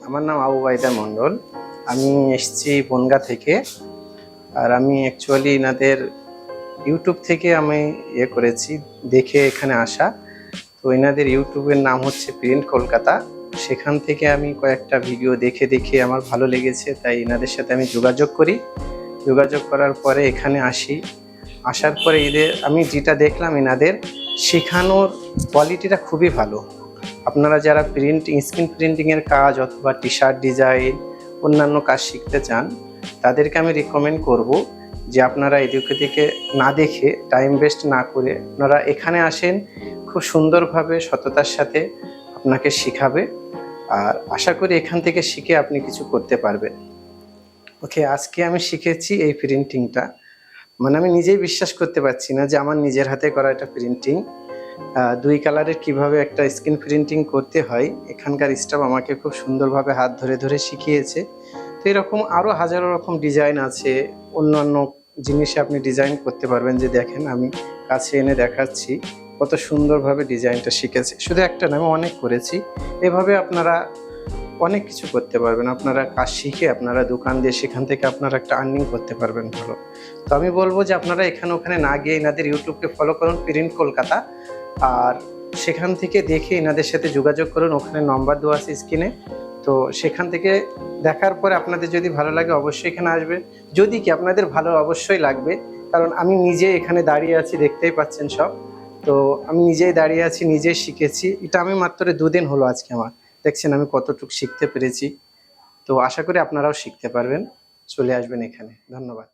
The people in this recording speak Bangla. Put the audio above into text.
আমার নাম আবু বাইদা মণ্ডল। আমি এসেছি বনগাঁ থেকে। আর আমি অ্যাকচুয়ালি এনাদের ইউটিউব থেকে আমি করেছি, দেখে এখানে আসা। তো এনাদের ইউটিউবের নাম হচ্ছে প্রিন্ট কলকাতা। সেখান থেকে আমি কয়েকটা ভিডিও দেখে দেখে আমার ভালো লেগেছে, তাই এনাদের সাথে আমি যোগাযোগ করি। যোগাযোগ করার পরে এখানে আসি। আসার পরে এদের আমি যেটা দেখলাম, এনাদের শেখানোর কোয়ালিটিটা খুবই ভালো। আপনারা যারা স্ক্রিন প্রিন্টিংয়ের কাজ অথবা টি শার্ট ডিজাইন অন্যান্য কাজ শিখতে চান, তাদেরকে আমি রিকমেন্ড করব যে আপনারা এদিকে থেকে না দেখে, টাইম ওয়েস্ট না করে আপনারা এখানে আসেন। খুব সুন্দরভাবে সততার সাথে আপনাকে শেখাবে। আর আশা করি এখান থেকে শিখে আপনি কিছু করতে পারবেন। ওকে, আজকে আমি শিখেছি এই প্রিন্টিংটা। মানে আমি নিজেই বিশ্বাস করতে পারছি না যে আমার নিজের হাতে করা একটা প্রিন্টিং। 2 কালারের কিভাবে একটা স্ক্রিন প্রিন্টিং করতে হয়, এখানকার স্টাফ আমাকে খুব সুন্দরভাবে হাত ধরে ধরে শিখিয়েছে। তো এরকম আরও হাজারো রকম ডিজাইন আছে, অন্যান্য জিনিসে আপনি ডিজাইন করতে পারবেন। যে দেখেন, আমি কাছে এনে দেখাচ্ছি কত সুন্দরভাবে ডিজাইনটা শিখেছে। শুধু একটা না, আমি অনেক করেছি। এভাবে আপনারা অনেক কিছু করতে পারবেন। আপনারা কাজ শিখে আপনারা দোকান দিয়ে সেখান থেকে আপনারা একটা আর্নিং করতে পারবেন ভালো। তো আমি বলবো যে আপনারা এখানে ওখানে না গিয়ে এনাদের ইউটিউবকে ফলো করুন, প্রিন্ট কলকাতা। আর সেখান থেকে দেখে এনাদের সাথে যোগাযোগ করুন। ওখানে নম্বর দেওয়া আছে স্ক্রিনে। তো সেখান থেকে দেখার পরে আপনাদের যদি ভালো লাগে অবশ্যই এখানে আসবে। যদি কি আপনাদের ভালো অবশ্যই লাগবে, কারণ আমি নিজে এখানে দাঁড়িয়ে আছি, দেখতেই পাচ্ছেন সব। তো আমি নিজেই দাঁড়িয়ে আছি, নিজেই শিখেছি। এটা আমি মাত্র 2 দিন হলো আজকে আমার। দেখছেন আমি কতটুকু শিখতে পেরেছি। তো আশা করি আপনারাও শিখতে পারবেন। চলে আসবেন এখানে। ধন্যবাদ।